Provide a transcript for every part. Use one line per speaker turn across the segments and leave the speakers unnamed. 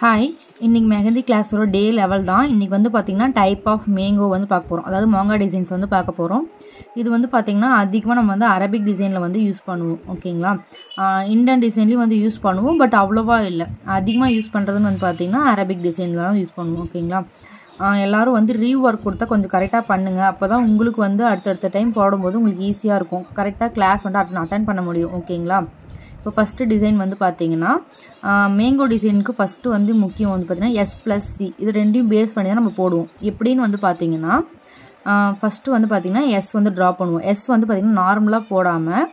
Hi, இன்னைக்கு மெஹந்தி கிளாஸோட டே level தான். இன்றைக்கி வந்து பார்த்திங்கன்னா டைப் ஆஃப் மேங்கோ வந்து பார்க்க போகிறோம். அதாவது மாங்கா டிசைன்ஸ் வந்து பார்க்க போகிறோம். இது வந்து பார்த்திங்கன்னா அதிகமாக நம்ம வந்து அரபிக் டிசைனில் வந்து யூஸ் பண்ணுவோம். ஓகேங்களா, இந்தியன் டிசைன்லேயும் வந்து யூஸ் பண்ணுவோம். பட் அவ்வளோவா இல்லை, அதிகமாக யூஸ் பண்ணுறதுன்னு வந்து பார்த்திங்கன்னா அரபிக் டிசைனில் தான் யூஸ் பண்ணுவோம். ஓகேங்களா, எல்லோரும் வந்து ரீஒர்க் கொடுத்தா கொஞ்சம் கரெக்டாக பண்ணுங்கள். அப்போ தான் உங்களுக்கு வந்து அடுத்தடுத்த டைம் போடும்போது உங்களுக்கு ஈஸியாக இருக்கும். கரெக்டாக கிளாஸ் வந்து அட்டன் பண்ண முடியும். ஓகேங்களா, இப்போ ஃபஸ்ட்டு டிசைன் வந்து பார்த்தீங்கன்னா மேங்கோ டிசைனுக்கு ஃபஸ்ட்டு வந்து முக்கியம் வந்து பார்த்திங்கன்னா S+C இது ரெண்டையும் பேஸ் பண்ணி தான் நம்ம போடுவோம். எப்படின்னு வந்து பார்த்திங்கன்னா ஃபஸ்ட்டு வந்து பார்த்திங்கன்னா S வந்து ட்ரா பண்ணுவோம். S வந்து பார்த்திங்கன்னா நார்மலாக போடாமல்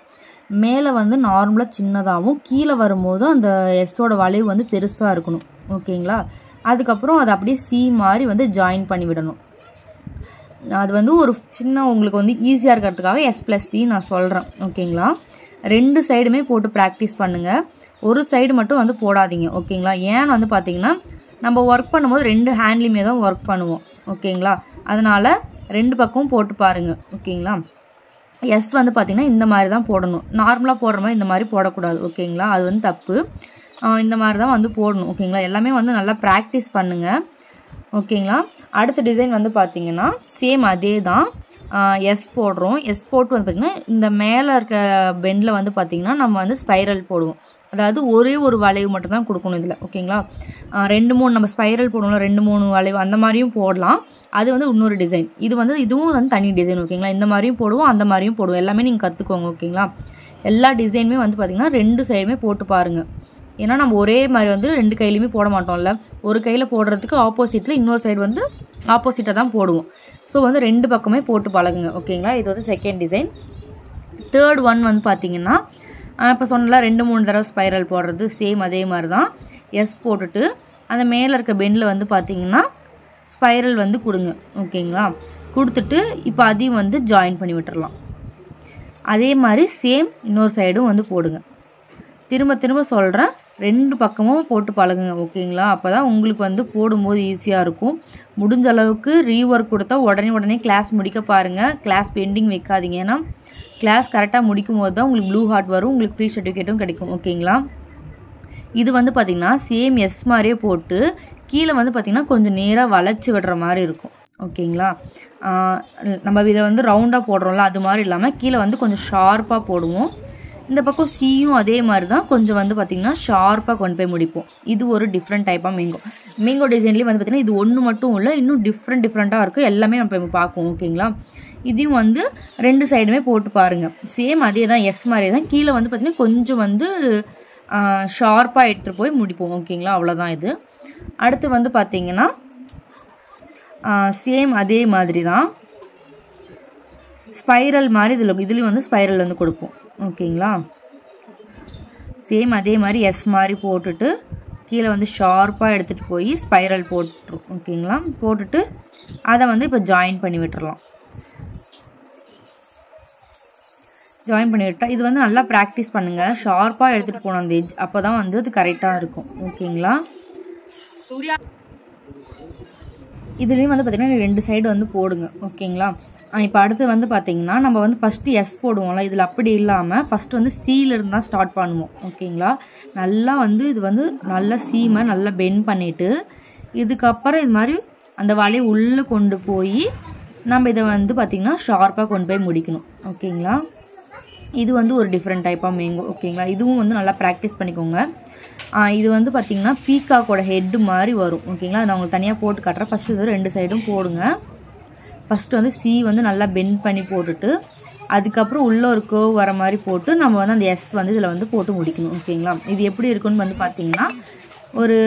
மேலே வந்து நார்மலாக சின்னதாகவும் கீழே வரும்போது அந்த எஸ்ஸோட வளைவு வந்து பெருசாக இருக்கணும். ஓகேங்களா, அதுக்கப்புறம் அதை அப்படியே C மாதிரி வந்து ஜாயின் பண்ணி விடணும். அது வந்து ஒரு சின்ன உங்களுக்கு வந்து ஈஸியாக இருக்கிறதுக்காக S+C நான் சொல்கிறேன். ஓகேங்களா, ரெண்டு சைடுமே போட்டு ப்ராக்டிஸ் பண்ணுங்கள். ஒரு சைடு மட்டும் வந்து போடாதீங்க. ஓகேங்களா, ஏன்னு வந்து பார்த்தீங்கன்னா நம்ம ஒர்க் பண்ணும்போது ரெண்டு ஹேண்ட்லேயுமே தான் ஒர்க் பண்ணுவோம். ஓகேங்களா, அதனால் ரெண்டு பக்கமும் போட்டு பாருங்கள். ஓகேங்களா, எஸ் வந்து பார்த்திங்கன்னா இந்த மாதிரி தான் போடணும். நார்மலாக போடுற மாதிரி இந்த மாதிரி போடக்கூடாது. ஓகேங்களா, அது வந்து தப்பு. இந்த மாதிரி தான் வந்து போடணும். ஓகேங்களா, எல்லாமே வந்து நல்லா ப்ராக்டிஸ் பண்ணுங்கள். ஓகேங்களா, அடுத்த டிசைன் வந்து பார்த்திங்கன்னா சேம் அதே தான். எஸ் போடுறோம். எஸ் போட்டு வந்து பார்த்திங்கன்னா இந்த மேலே இருக்க பெண்டில் வந்து பார்த்திங்கன்னா நம்ம வந்து ஸ்பைரல் போடுவோம். அதாவது ஒரே ஒரு வளைவு மட்டும் தான் கொடுக்கணும் இதில். ஓகேங்களா, 2-3 நம்ம ஸ்பைரல் போடணும், 2-3 வளைவு அந்த மாதிரியும் போடலாம். அது வந்து இன்னொரு டிசைன். இதுவும் வந்து தனி டிசைன். ஓகேங்களா, இந்த மாதிரியும் போடுவோம், அந்த மாதிரியும் போடுவோம். எல்லாமே நீங்கள் கற்றுக்கோங்க. ஓகேங்களா, எல்லா டிசைனுமே வந்து பார்த்திங்கன்னா ரெண்டு சைடுமே போட்டு பாருங்கள். ஏன்னா நம்ம ஒரே மாதிரி வந்து ரெண்டு கையிலையுமே போட மாட்டோம்ல. ஒரு கையில் போடுறதுக்கு ஆப்போசிட்டில் இன்னொரு சைடு வந்து ஆப்போசிட்டாக தான் போடுவோம். ஸோ வந்து ரெண்டு பக்கமே போட்டு பழகுங்க. ஓகேங்களா, இது வந்து செகண்ட் டிசைன். தேர்ட் ஒன் வந்து பார்த்திங்கன்னா இப்போ சொன்னல 2-3 தடவை ஸ்பைரல் போடுறது சேம் அதே மாதிரி தான். எஸ் போட்டுட்டு அந்த மேலே இருக்க பெண்டில் வந்து பார்த்திங்கன்னா ஸ்பைரல் வந்து கொடுங்க. ஓகேங்களா, கொடுத்துட்டு இப்போ அதையும் வந்து ஜாயின் பண்ணி விட்டுறலாம். அதே மாதிரி சேம் இன்னொரு சைடும் வந்து போடுங்க. திரும்ப திரும்ப சொல்கிறேன், ரெண்டு பக்கமும் போட்டு பழகுங்க. ஓகேங்களா, அப்போ தான் உங்களுக்கு வந்து போடும்போது ஈஸியாக இருக்கும். முடிஞ்ச அளவுக்கு ரீஒர்க் கொடுத்தா உடனே கிளாஸ் முடிக்க பாருங்கள். கிளாஸ் பெண்டிங் வைக்காதீங்க. ஏன்னா கிளாஸ் கரெக்டாக முடிக்கும் போது தான் உங்களுக்கு ப்ளூ ஹார்ட் வரும், உங்களுக்கு ஃப்ரீ சர்டிஃபிகேட்டும் கிடைக்கும். ஓகேங்களா, இது வந்து பார்த்திங்கன்னா சேம் எஸ் மாதிரியே போட்டு கீழே வந்து பார்த்திங்கன்னா கொஞ்சம் நேராக வளைச்சி விடுற மாதிரி இருக்கும். ஓகேங்களா, நம்ம இதில் வந்து ரவுண்டாக போடுறோம்ல அது மாதிரி இல்லாமல் கீழே வந்து கொஞ்சம் ஷார்ப்பாக போடுவோம். இந்த பக்கம் சியும் அதே மாதிரி தான் கொஞ்சம் வந்து பார்த்திங்கன்னா ஷார்ப்பாக கொண்டு போய் முடிப்போம். இது ஒரு டிஃப்ரெண்ட் டைப்பாக மேங்கோ டிசைன்லேயே வந்து பார்த்திங்கன்னா இது ஒன்று மட்டும் இல்லை, இன்னும் டிஃப்ரெண்ட்டாக இருக்குது. எல்லாமே நம்ம இப்போ பார்ப்போம். ஓகேங்களா, இதையும் வந்து ரெண்டு சைடுமே போட்டு பாருங்கள். சேம் அதே தான், எஸ் மாதிரியே தான். கீழே வந்து பார்த்திங்கன்னா கொஞ்சம் வந்து ஷார்ப்பாக எடுத்துகிட்டு போய் முடிப்போம். ஓகேங்களா, அவ்வளோதான் இது. அடுத்து வந்து பார்த்திங்கன்னா சேம் அதே மாதிரி தான் ஸ்பைரல் மாதிரி இதுலேயும் வந்து ஸ்பைரல் வந்து கொடுப்போம். ஓகேங்களா, சேம் அதே மாதிரி எஸ் மாதிரி போட்டுட்டு கீழே வந்து ஷார்ப்பாக எடுத்துகிட்டு போய் ஸ்பைரல் போட்டுரும். ஓகேங்களா, போட்டுட்டு அதை வந்து இப்போ ஜாயின் பண்ணி விட்டுறலாம். ஜாயின் பண்ணி விட்டால் இது வந்து நல்லா ப்ராக்டிஸ் பண்ணுங்கள். ஷார்ப்பாக எடுத்துகிட்டு போகணும் அந்த எட்ஜ், அப்போ தான் வந்து அது கரெக்டாக இருக்கும். ஓகேங்களா, இதுலேயும் வந்து பார்த்திங்கன்னா ரெண்டு சைடு வந்து போடுங்க. ஓகேங்களா, இப்போ அடுத்து வந்து பார்த்திங்கன்னா நம்ம வந்து ஃபஸ்ட்டு எஸ் போடுவோம்ல, இதில் அப்படி இல்லாமல் ஃபஸ்ட்டு வந்து சீலேருந்து தான் ஸ்டார்ட் பண்ணுவோம். ஓகேங்களா, நல்லா வந்து இது வந்து நல்லா சீமை நல்லா பெண்ட் பண்ணிவிட்டு இதுக்கப்புறம் இது மாதிரி அந்த வலையை உள்ளே கொண்டு போய் நம்ம இதை வந்து பார்த்திங்கன்னா ஷார்ப்பாக கொண்டு போய் முடிக்கணும். ஓகேங்களா, இது வந்து ஒரு டிஃப்ரெண்ட் டைப்பாக மேங்கோ. ஓகேங்களா, இதுவும் வந்து நல்லா ப்ராக்டிஸ் பண்ணிக்கோங்க. இது வந்து பார்த்திங்கன்னா பீகாக்கோட ஹெட்டு மாதிரி வரும். ஓகேங்களா, நான் உங்களுக்கு தனியாக போட்டு காட்டுறேன். ஃபஸ்ட்டு இது ரெண்டு சைடும் போடுங்க. ஃபஸ்ட்டு வந்து சி வந்து நல்லா பெண்ட் பண்ணி போட்டுட்டு அதுக்கப்புறம் உள்ளே ஒரு கர்வ் வர மாதிரி போட்டு நம்ம வந்து அந்த எஸ் வந்து இதில் வந்து போட்டு முடிக்கணும். ஓகேங்களா, இது எப்படி இருக்குன்னு வந்து பார்த்திங்கன்னா ஒரு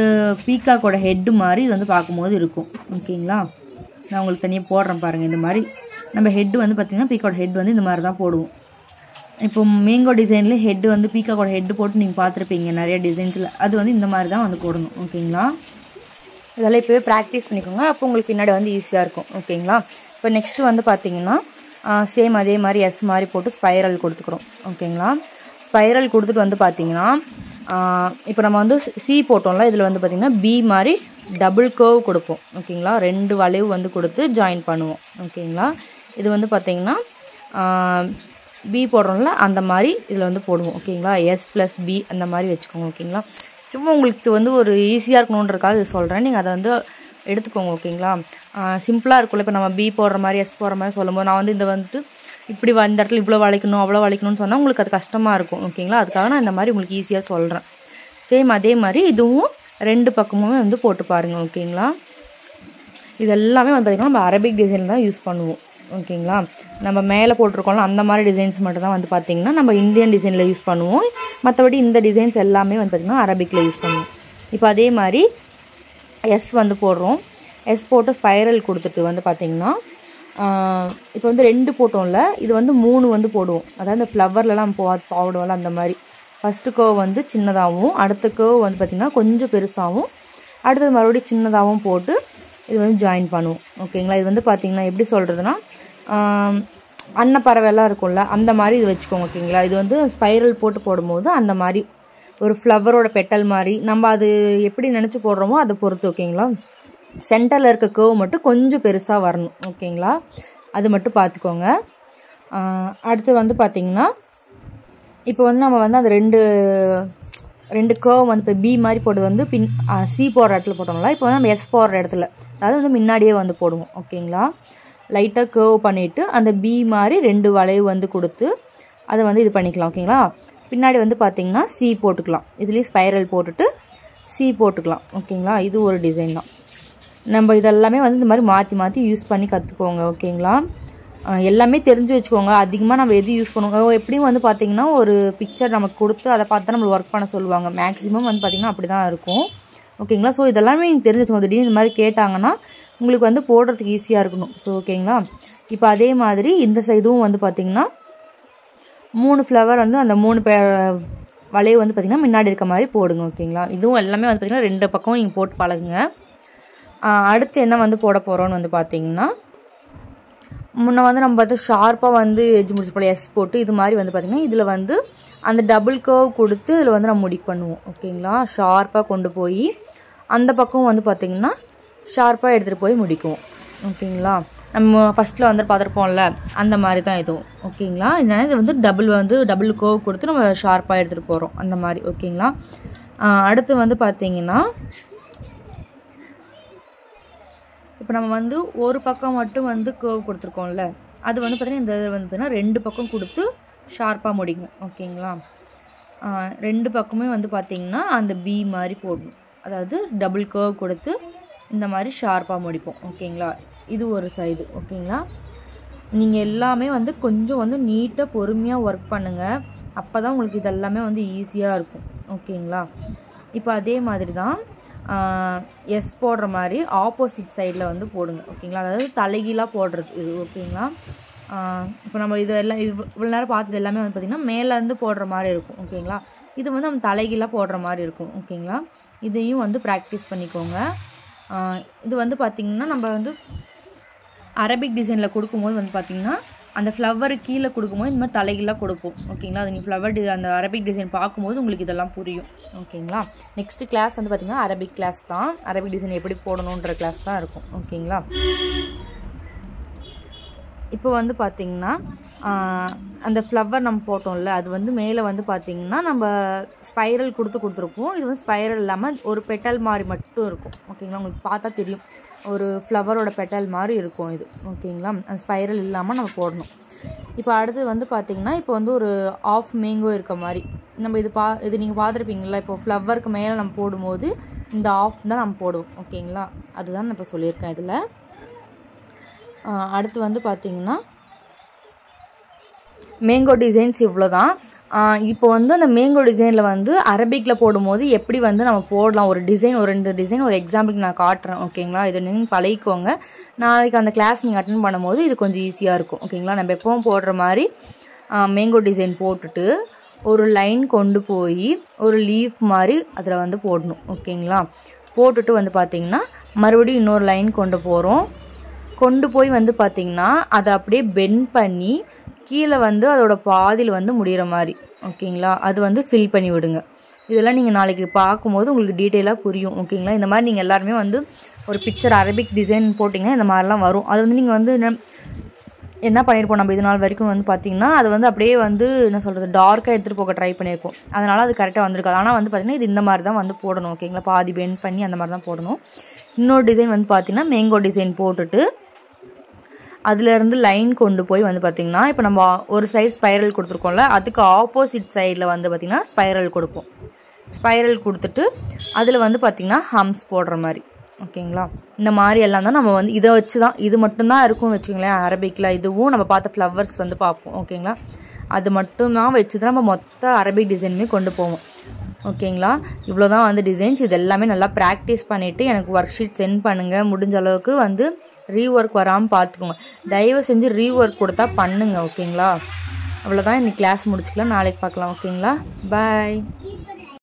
பீகாக்கோட ஹெட்டு மாதிரி இது வந்து பார்க்கும்போது இருக்கும். ஓகேங்களா, நான் உங்களுக்கு தனியாக போடுறேன் பாருங்கள். இந்த மாதிரி நம்ம ஹெட்டு வந்து பார்த்திங்கன்னா பீகாக்கோட ஹெட் வந்து இந்த மாதிரி தான் போடுவோம். இப்போ மேங்கோ டிசைனில் ஹெட்டு வந்து பீகாக்கோட ஹெட்டு போட்டு நீங்கள் பார்த்துருப்பீங்க நிறைய டிசைன்ஸில். அது வந்து இந்த மாதிரி தான் வந்து போடணும். ஓகேங்களா, இதெல்லாம் இப்போவே ப்ராக்டிஸ் பண்ணிக்கோங்க. அப்போ உங்களுக்கு பின்னாடி வந்து ஈஸியாக இருக்கும். ஓகேங்களா, இப்போ நெக்ஸ்ட்டு வந்து பார்த்திங்கன்னா சேம் அதே மாதிரி எஸ் மாதிரி போட்டு ஸ்பைரல் கொடுத்துக்கிறோம். ஓகேங்களா, ஸ்பைரல் கொடுத்துட்டு வந்து பார்த்திங்கன்னா இப்போ நம்ம வந்து சி போட்டோம்ல, இதில் வந்து பார்த்திங்கன்னா பி மாதிரி டபுள் கர்வ் கொடுப்போம். ஓகேங்களா, ரெண்டு வளைவு வந்து கொடுத்து ஜாயின் பண்ணுவோம். ஓகேங்களா, இது வந்து பார்த்திங்கன்னா பி போடுறோம்ல அந்த மாதிரி இதில் வந்து போடுவோம். ஓகேங்களா, S+B அந்த மாதிரி வச்சுக்கோங்க. ஓகேங்களா, சும்மா உங்களுக்கு வந்து ஒரு ஈஸியாக இருக்கணுன்றதுக்காக இது சொல்கிறேன். நீங்கள் அதை வந்து எடுத்துக்கோங்க ஓகேங்களா. சிம்பிளாக இருக்கும்ல, இப்போ நம்ம பி போடுற மாதிரி எஸ் போடுற மாதிரி சொல்லும்போது நான் வந்து இந்த வந்துட்டு இப்படி இந்த இடத்துல இவ்வளோ வளைக்கணும் அவ்வளோ வளைக்கணும்னு சொன்னால் உங்களுக்கு அது கஷ்டமாக இருக்கும் ஓகேங்களா. அதுக்காக நான் இந்த மாதிரி உங்களுக்கு ஈஸியாக சொல்கிறேன். சேம் அதே மாதிரி இதுவும் 2 பக்கமுமே வந்து போட்டு பாருங்கள் ஓகேங்களா. இது எல்லாமே வந்து பார்த்திங்கன்னா நம்ம அரபிக் டிசைன் தான் யூஸ் பண்ணுவோம் ஓகேங்களா. நம்ம மேலே போட்டிருக்கோம்ல அந்த மாதிரி டிசைன்ஸ் மட்டும் தான் வந்து பார்த்திங்கன்னா நம்ம இந்தியன் டிசைனில் யூஸ் பண்ணுவோம். மற்றபடி இந்த டிசைன்ஸ் எல்லாமே வந்து பார்த்திங்கன்னா அரபிக்கில் யூஸ் பண்ணுவோம். இப்போ அதே மாதிரி எஸ் வந்து போடுறோம். எஸ் போட்டு ஸ்பைரல் கொடுத்துட்டு வந்து பார்த்திங்கன்னா இப்போ வந்து 2 போட்டோம்ல, இது வந்து 3 வந்து போடுவோம். அதாவது இந்த ஃப்ளவர்லலாம் போடுவோம்ல அந்த மாதிரி. ஃபஸ்ட்டு கர்வ் வந்து சின்னதாகவும், அடுத்த கர்வ் வந்து பார்த்திங்கன்னா கொஞ்சம் பெருசாகவும், அடுத்தது மறுபடியும் சின்னதாகவும் போட்டு இது வந்து ஜாயின் பண்ணுவோம் ஓகேங்களா. இது வந்து பார்த்திங்கன்னா எப்படி சொல்கிறதுனா அன்னப்பறவைலாம் இருக்கும்ல அந்த மாதிரி இது வச்சுக்கோங்க ஓகேங்களா. இது வந்து ஸ்பைரல் போட்டு போடும்போது அந்த மாதிரி ஒரு ஃப்ளவரோட பெட்டல் மாதிரி நம்ம அது எப்படி நினச்சி போடுறோமோ அதை பொறுத்து ஓகேங்களா. சென்டரில் இருக்க கர்வ் மட்டும் கொஞ்சம் பெருசாக வரணும் ஓகேங்களா. அது மட்டும் பார்த்துக்கோங்க. அடுத்து வந்து பார்த்திங்கன்னா இப்போ வந்து நம்ம வந்து அந்த ரெண்டு கர்வ் வந்து இப்போ பி மாதிரி போட்டு வந்து சி போடுற இடத்துல போட்டோம்ல, இப்போ வந்து நம்ம எஸ் போடுற இடத்துல அதாவது வந்து முன்னாடியே வந்து போடுவோம் ஓகேங்களா. லைட்டாக கர்வ் பண்ணிவிட்டு அந்த பி மாதிரி 2 வளைவு வந்து கொடுத்து அதை வந்து இது பண்ணிக்கலாம் ஓகேங்களா. பின்னாடி வந்து பார்த்திங்கன்னா சி போட்டுக்கலாம். இதுலேயும் ஸ்பைரல் போட்டுட்டு சி போட்டுக்கலாம் ஓகேங்களா. இது ஒரு டிசைன் தான். நம்ம இதெல்லாமே வந்து இந்த மாதிரி மாற்றி மாற்றி யூஸ் பண்ணி கற்றுக்கோங்க ஓகேங்களா. எல்லாமே தெரிஞ்சு வச்சுக்கோங்க. அதிகமாக நம்ம எது யூஸ் பண்ணுவோம் எப்படியும் வந்து பார்த்திங்கன்னா ஒரு பிக்சர் நமக்கு கொடுத்து அதை பார்த்து தான் நம்ம ஒர்க் பண்ண சொல்லுவாங்க. மேக்ஸிமம் வந்து பார்த்திங்கன்னா அப்படி தான் இருக்கும் ஓகேங்களா. ஸோ இதெல்லாமே நீங்கள் தெரிஞ்சு வச்சுக்கோங்க. திடீர்னு இந்த மாதிரி கேட்டாங்கன்னா உங்களுக்கு வந்து போடுறதுக்கு ஈஸியாக இருக்கணும். ஸோ ஓகேங்களா. இப்போ அதே மாதிரி இந்த சைடும் வந்து பார்த்திங்கன்னா 3 ஃப்ளவர் வந்து அந்த 3 வளைவு வந்து பார்த்திங்கன்னா முன்னாடி இருக்க மாதிரி போடுங்க ஓகேங்களா. இதுவும் எல்லாமே வந்து பார்த்திங்கன்னா 2 பக்கம் நீங்கள் போட்டு பழகுங்க. அடுத்து என்ன வந்து போட போகிறோன்னு வந்து பார்த்திங்கன்னா முன்ன வந்து நம்ம பார்த்து ஷார்ப்பாக வந்து எஜ்ஜு முடிச்சு போல எஸ் போட்டு இது மாதிரி வந்து பார்த்திங்கன்னா இதில் வந்து அந்த டபுள் கர்வ் கொடுத்து இதில் வந்து நம்ம முடிக் பண்ணுவோம் ஓகேங்களா. ஷார்ப்பாக கொண்டு போய் அந்த பக்கம் வந்து பார்த்திங்கன்னா ஷார்ப்பாக எடுத்துகிட்டு போய் முடிக்குவோம் ஓகேங்களா. நம்ம ஃபஸ்ட்டில் வந்து பார்த்துருப்போம்ல அந்த மாதிரி தான் இதுவும் ஓகேங்களா. இதனால் இது வந்து டபுள் கர்வ் கொடுத்து நம்ம ஷார்ப்பாக எடுத்துகிட்டு போகிறோம் அந்த மாதிரி ஓகேங்களா. அடுத்து வந்து பார்த்திங்கன்னா இப்போ நம்ம வந்து ஒரு பக்கம் மட்டும் வந்து கர்வ் கொடுத்துருக்கோம்ல, அது வந்து பார்த்திங்கன்னா இந்த வந்து பார்த்திங்கன்னா 2 பக்கம் கொடுத்து ஷார்ப்பாக முடிங்க ஓகேங்களா. 2 பக்கமே வந்து பார்த்திங்கன்னா அந்த பி மாதிரி போடணும். அதாவது டபுள் கர்வ் கொடுத்து இந்த மாதிரி ஷார்ப்பாக முடிப்போம் ஓகேங்களா. இது ஒரு சைடு ஓகேங்களா. நீங்கள் எல்லாமே வந்து கொஞ்சம் வந்து நீட்டாக பொறுமையாக ஒர்க் பண்ணுங்கள். அப்போ தான் உங்களுக்கு இதெல்லாமே வந்து ஈஸியாக இருக்கும் ஓகேங்களா. இப்போ அதே மாதிரி தான் எஸ் போடுற மாதிரி ஆப்போசிட் சைடில் வந்து போடுங்க ஓகேங்களா. அதாவது தலைகீழாக போடுறது இது ஓகேங்களா. இப்போ நம்ம இதெல்லாம் இவ்வளோ நேரம் பார்த்தது எல்லாமே வந்து பார்த்திங்கன்னா மேலேருந்து போடுற மாதிரி இருக்கும் ஓகேங்களா. இது வந்து நம்ம தலைகீழாக போடுற மாதிரி இருக்கும் ஓகேங்களா. இதையும் வந்து ப்ராக்டிஸ் பண்ணிக்கோங்க. இது வந்து பார்த்திங்கன்னா நம்ம வந்து அரபிக் டிசைனில் கொடுக்கும்போது வந்து பார்த்திங்கன்னா அந்த ஃப்ளவர் கீழே கொடுக்கும்போது இந்த மாதிரி தலைகீழாக கொடுப்போம் ஓகேங்களா. அது நீங்கள் அந்த அரபிக் டிசைன் பார்க்கும்போது உங்களுக்கு இதெல்லாம் புரியும் ஓகேங்களா. நெக்ஸ்ட் கிளாஸ் வந்து பார்த்திங்கன்னா அரபிக் கிளாஸ் தான். அரபிக் டிசைன் எப்படி போடணுன்ற கிளாஸ் தான் இருக்கும் ஓகேங்களா. இப்போ வந்து பார்த்திங்கன்னா அந்த ஃப்ளவர் நம்ம போட்டோம்ல அது வந்து மேலே வந்து பார்த்திங்கன்னா நம்ம ஸ்பைரல் கொடுத்துருப்போம். இது வந்து ஸ்பைரல் இல்லாமல் ஒரு பெட்டல் மாதிரி மட்டும் இருக்கும் ஓகேங்களா. உங்களுக்கு பார்த்தா தெரியும் ஒரு ஃப்ளவரோட பெட்டல் மாதிரி இருக்கும் இது ஓகேங்களா. அந்த ஸ்பைரல் இல்லாமல் நம்ம போடணும். இப்போ அடுத்து வந்து பார்த்திங்கன்னா இப்போ வந்து ஒரு ஆஃப் மேங்கோ இருக்க மாதிரி நம்ம இது நீங்கள் பார்த்துருப்பீங்களா. இப்போ ஃப்ளவருக்கு மேலே நம்ம போடும்போது இந்த ஆஃப் தான் நம்ம போடுவோம் ஓகேங்களா. அதுதான் நான் இப்போ சொல்லியிருக்கேன் இதில். அடுத்து வந்து பார்த்திங்கன்னா மேங்கோ டிசைன்ஸ் இவ்வளோ தான். இப்போ வந்து அந்த மேங்கோ டிசைனில் வந்து அரபிக்கில் போடும்போது எப்படி வந்து நம்ம போடலாம் ஒரு டிசைன் ஒரு 2 டிசைன் ஒரு எக்ஸாம்பிளுக்கு நான் காட்டுறேன் ஓகேங்களா. இதை நீங்கள் பழகிக்கோங்க. நாளைக்கு அந்த கிளாஸ் நீங்கள் அட்டென்ட் பண்ணும்போது இது கொஞ்சம் ஈஸியாக இருக்கும் ஓகேங்களா. நம்ம எப்பவும் போடுற மாதிரி மேங்கோ டிசைன் போட்டுட்டு ஒரு லைன் கொண்டு போய் ஒரு லீஃப் மாதிரி அதில் வந்து போடணும் ஓகேங்களா. போட்டுட்டு வந்து பார்த்திங்கன்னா மறுபடியும் இன்னொரு லைன் கொண்டு போய் வந்து பார்த்திங்கன்னா அதை அப்படியே பெண்ட் பண்ணி கீழே வந்து அதோட பாதியில் வந்து முடிகிற மாதிரி ஓகேங்களா. அது வந்து ஃபில் பண்ணி விடுங்க. இதெல்லாம் நீங்கள் நாளைக்கு பார்க்கும்போது உங்களுக்கு டீட்டெயிலாக புரியும் ஓகேங்களா. இந்த மாதிரி நீங்கள் எல்லாருமே வந்து ஒரு பிக்சர் அரபிக் டிசைன் போட்டிங்கன்னா இந்த மாதிரிலாம் வரும். அது வந்து நீங்கள் வந்து என்ன பண்ணியிருப்போம் நம்ம இது நாள் வரைக்கும் வந்து பார்த்திங்கன்னா அது வந்து அப்படியே வந்து என்ன சொல்கிறது டார்க்காக எடுத்துகிட்டு போக ட்ரை பண்ணியிருப்போம். அதனால் அது கரெக்டாக வந்திருக்காது. ஆனால் வந்து பார்த்திங்கன்னா இது இந்த மாதிரி தான் வந்து போடணும். ஓகேங்களா, பாதி பெண்ட் பண்ணி அந்த மாதிரி தான் போடணும். இன்னொரு டிசைன் வந்து பார்த்திங்கன்னா மேங்கோ டிசைன் போட்டுட்டு அதுலேருந்து லைன் கொண்டு போய் வந்து பார்த்திங்கன்னா இப்போ நம்ம ஒரு சைடு ஸ்பைரல் கொடுத்துருக்கோம்ல, அதுக்கு ஆப்போசிட் சைடில் வந்து பார்த்திங்கன்னா ஸ்பைரல் கொடுப்போம். ஸ்பைரல் கொடுத்துட்டு அதில் வந்து பார்த்திங்கன்னா ஹம்ஸ் போடுற மாதிரி. ஓகேங்களா, இந்த மாதிரி எல்லாம் தான் நம்ம வந்து இதை வச்சு தான் இது மட்டும்தான் இருக்கும் வச்சுங்களேன். அரபிக்கில் இதுவும் நம்ம பார்த்த ஃப்ளவர்ஸ் வந்து பார்ப்போம். ஓகேங்களா, அது மட்டும்தான் வச்சு தான் நம்ம மொத்த அரபிக் டிசைனுமே கொண்டு போவோம். ஓகேங்களா, இவ்வளோ தான் வந்து டிசைன்ஸ். இது எல்லாமே நல்லா ப்ராக்டிஸ் பண்ணிவிட்டு எனக்கு ஒர்க் ஷீட் சென்ட் பண்ணுங்கள். முடிஞ்ச அளவுக்கு வந்து ரீஒர்க் வராமல் பார்த்துக்கோங்க. தயவு செஞ்சு ரீஒர்க் கொடுத்தா பண்ணுங்கள். ஓகேங்களா, அவ்வளோதான். இன்னைக்கு கிளாஸ் முடிச்சுக்கலாம். நாளைக்கு பார்க்கலாம். ஓகேங்களா, பாய்.